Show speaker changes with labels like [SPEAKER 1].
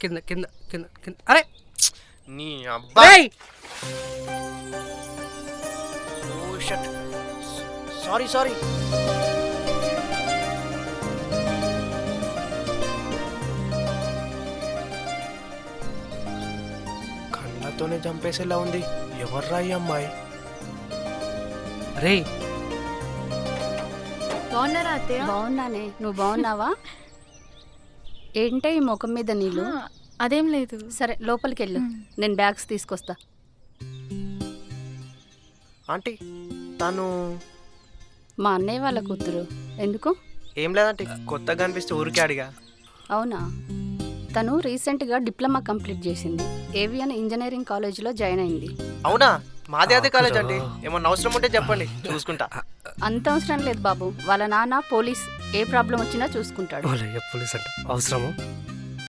[SPEAKER 1] కింద కింద కింద కింద. అరే
[SPEAKER 2] నీ అబ్బా సారీ సారీ. కళ్ళతోనే చంపేసేలా ఉంది. ఎవర్రా ఈ అమ్మాయి?
[SPEAKER 1] రే
[SPEAKER 3] బాగున్నారా అత్తయ్య?
[SPEAKER 4] బాగున్నానే, నువ్వు బాగున్నావా? ఏంటే ఈ ముఖం మీద నీళ్ళు?
[SPEAKER 3] అదేం లేదు.
[SPEAKER 4] సరే లోపలికి వెళ్ళు, నేను బ్యాగ్స్ తీసుకొస్తా.
[SPEAKER 2] ఆంటీ తను
[SPEAKER 4] మా అన్నయ్య వాళ్ళ కూతురు. ఎందుకు?
[SPEAKER 2] ఏం లేదంటే కొత్తగా అనిపిస్తే ఊరికే అడిగా.
[SPEAKER 4] అవునా, తను రీసెంట్గా డిప్లొమా కంప్లీట్ చేసింది. ఏవియన్ ఇంజనీరింగ్ కాలేజీలో జాయిన్ అయింది.
[SPEAKER 2] అవునా? మాదే అదే కాలేజ్ అండి. ఏమన్నా అవసరం ఉంటే చెప్పండి, చూసుకుంటా.
[SPEAKER 4] అంత అవసరం లేదు బాబు, వాళ్ళ నాన్న పోలీస్, ఏ ప్రాబ్లం వచ్చినా చూసుకుంటాడు.
[SPEAKER 1] పోలీస్ అంట అవసరము.